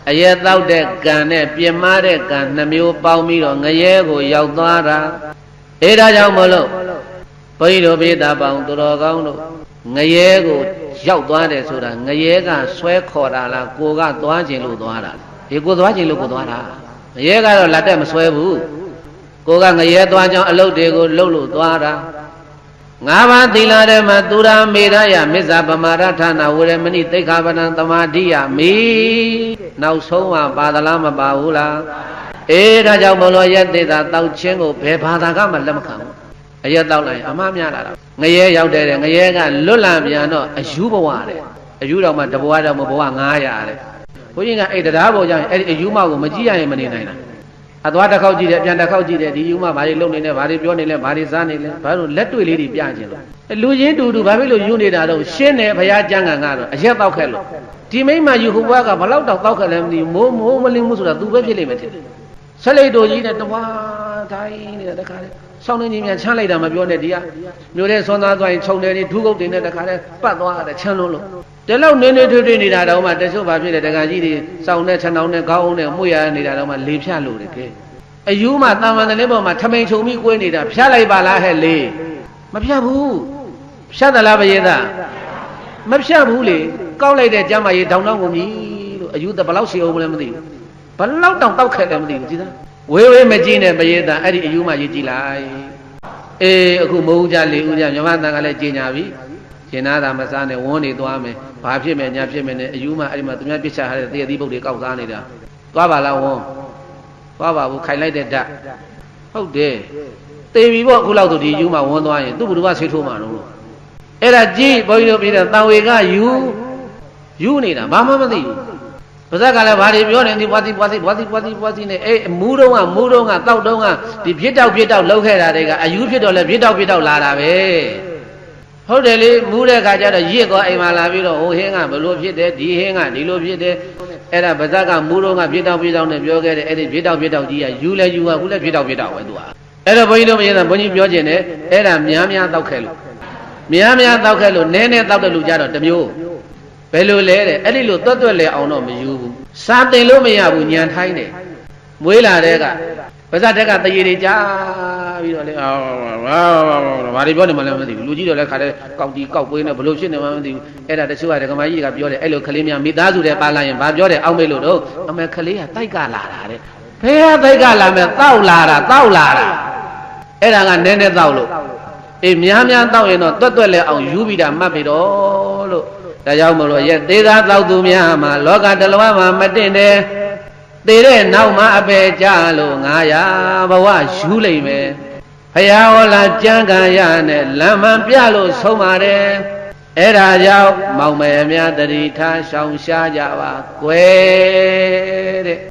အရဲတောက်တဲ့ကံနဲ့ပြင်မာတဲ့ကံနှမျိုးပေါင်းပြီးတော့ငရဲကိုရောက်သွားတာအဲဒါကြောင့်မလို့ဘုန်းကြီးတို့ပိဋကပေါင်းသူတော်ကောင်းတို့ငရဲကိုရောက်သွားတယ်ဆိုတာငရဲကဆွဲခေါ်တာလားကိုကသွားခြင်းလို့သွားတာဒီကိုသွားခြင်းလို့ကိုသွားတာငရဲကတော့လက်တက်မဆွဲဘူးကိုကငရဲသွားကြောင်းအလုပ်တွေကိုလုပ်လို့သွားတာငါးပါးသီလထဲမှာသူရာမေရယမစ္ဆပမာရဌာနဝရမဏိသိက္ခာပဒံသမာဓိယမိနောက်ဆုံးမှာပါသလားမပါဘူးလားအေးဒါကြောင့်မလို့ရက်သေးတာတောက်ချင်းကိုဘယ်ဘာသာကမှလက်မခံဘူးအရက်တောက်လိုက်အမှားများလာတာငရဲရောက်တယ်ငရဲကလွတ်လပ်ပြန်တော့အယူဘဝတဲ့အယူတော်မှတဘဝတော့မဘဝ900တဲ့ဘုန်းကြီးကအဲ့တရားပေါ်ကြောင့်အဲ့ဒီအယူမကိုမကြည့်ရရင်မနေနိုင်တာအသွားတစ်ခေါက်ကြည့်တယ်ပြန်တစ်ခေါက်ကြည့်တယ်ဒီယူမဘာတွေလုပ်နေလဲဘာတွေပြောနေလဲဘာတွေစားနေလဲဘာလို့လက်တွေ့လေးတွေပြခြင်းလို့လူချင်းတူတူဘာဖြစ်လို့ယူနေတာတော့ရှင်းတယ်ဘုရားကျမ်းဂန်ကတော့အရက်တောက်ခဲ့လို့ဒီမိမယူဟိုဘကဘလောက်တောက်ခဲ့လဲမသိဘူးမိုးမလင်းဘူးဆိုတာသူပဲဖြစ်လိမ့်မယ်ထင်ဆက်လိုက်တော်ကြီးနဲ့တဝါတိုင်းနေတဲ့တခါလေဆောင်းနေကြီးများချမ်းလိုက်တာမပြောနဲ့ဒီကမျိုးတဲ့ဆွမ်းသားသွားရင်ခြုံတယ်နေဒုက္ခတင်တဲ့တခါလေပတ်သွားတယ်ချမ်းလို့ဒီလောက်နေထွေးနေတာတော့မှတချို့ဘာဖြစ်လဲတခါကြီးတွေစောင်းနဲ့ခြံအောင်နဲ့ခေါင်းအောင်နဲ့မှုရနေတာတော့မှလေဖြတ်လို့တယ်ကဲအယူမှတာမန်တဲ့လေးပေါ်မှာထမိန်ချုံပြီးကွေးနေတာဖြတ်လိုက်ပါလားဟဲ့လေမဖြတ်ဘူးဖြတ်သလားဘယေသားမဖြတ်ဘူးလေကောက်လိုက်တဲ့ကျမ်းမာရေးတောင်းတောင်းကုန်ပြီလို့အယူတဘလောက်ရှိအောင်မလဲမသိဘူးဘလောက်တောင်တောက်ခဲ့တယ်မသိဘူးကြည်သားဝေးမကြည့်နဲ့ဘယေသားအဲ့ဒီအယူမှရေးကြည့်လိုက်အေးအခုမဟုတ်ကြလေဦးကြမြမတန်ကလည်းကြင်ညာပြီကျင်နာတာမစားနဲ့ဝန်းနေသွားမယ်ဘာဖြစ်မယ်ညာဖြစ်မယ်နဲ့အယူမှအဲ့ဒီမှာသူများပြစ်ချထားတဲ့တေသီးပုတ်တွေကောက်စားနေတာသွားပါလားဝန်းသွားပါဘူးခိုင်လိုက်တဲ့ဓာတ်ဟုတ်တယ်တေပြီပေါ့အခုလောက်ဆိုဒီယူမှဝန်းသွားရင်သူ့ဘုရားဆေးထိုးမှာတော့အဲ့ဒါကြည့်ဘုန်းကြီးတို့ပြည်တဲ့တန်ဝေကယူနေတာဘာမှမသိဘူးပါဇက်ကလည်းဘာတွေပြောနေဒီပွားစီနဲ့အေးမူးတော့ကတောက်တော့ကဒီဖြစ်တောက်လောက်ခဲ့တာတွေကအယူဖြစ်တော့လဲဖြစ်တောက်လာတာပဲဟုတ်တယ်လေမူးတဲ့ခါကျတော့ရစ်ကောအိမ်မှာလာပြီးတော့ဟိုဟင်းကဘလို့ဖြစ်တယ်ဒီဟင်းကဒီလိုဖြစ်တယ်အဲ့ဒါပါဇက်ကမူးတော့ကဖြစ်တောက်နဲ့ပြောခဲ့တယ်အဲ့ဒီဖြစ်တောက်ကြီးကယူလဲယူကခုလဲဖြစ်တောက်ပဲသူကအဲ့တော့ဘုန်းကြီးတို့မရတဲ့ဘုန်းကြီးပြောခြင်းနဲ့အဲ့ဒါများတောက်ခဲ့လို့များတောက်ခဲ့လို့နည်းတောက်တဲ့လူကြတော့တမျိုးဘယ်လိုလဲတဲ့အဲ့ဒီလိုတွတ်လဲအောင်တော့မယူဘူးစာတင်လို့မရဘူးညံထိုင်းတယ်မွေးလာတဲ့ကပါဇက်တက်ကတရေတွေကြားပြီးတော့လေဘာတွေပြောနေမှလည်းမသိဘူးလူကြီးတော့လည်းခါတဲ့ကောက်တီကောက်ပွေးနဲ့ဘလို့ဖြစ်နေမှမသိဘူးအဲ့ဒါတချို့ကဒကမာကြီးကပြောတယ်အဲ့လိုကလေးများမိသားစုတွေပါလာရင်ဘာပြောတယ်အောက်မေ့လို့တော့အမေကလေးကတိုက်ကလာတာတဲ့ဘယ်ကတိုက်ကလာမဲ့တောက်လာတာအဲ့ဒါကနည်းတောက်လို့အေးများတောက်ရင်တော့တွတ်လဲအောင်ယူပြီးတာမှတ်ပြီးတော့လို့ဒါကြောင့်မလို့ရဲ့သေသာတောက်သူများမှာလောကတလဝမှာမတင်တယ်သေတဲ့နောက်မှာအပေကြလို့900ဘဝယူလိုက်မယ်ဖယားဟောလာကြံကံရနဲ့လမ်းမှန်ပြလို့ဆုံးပါတယ်အဲ့ဒါကြောင့်မောင်မယ်များတတိထားရှောင်ရှားကြပါကွယ်တဲ့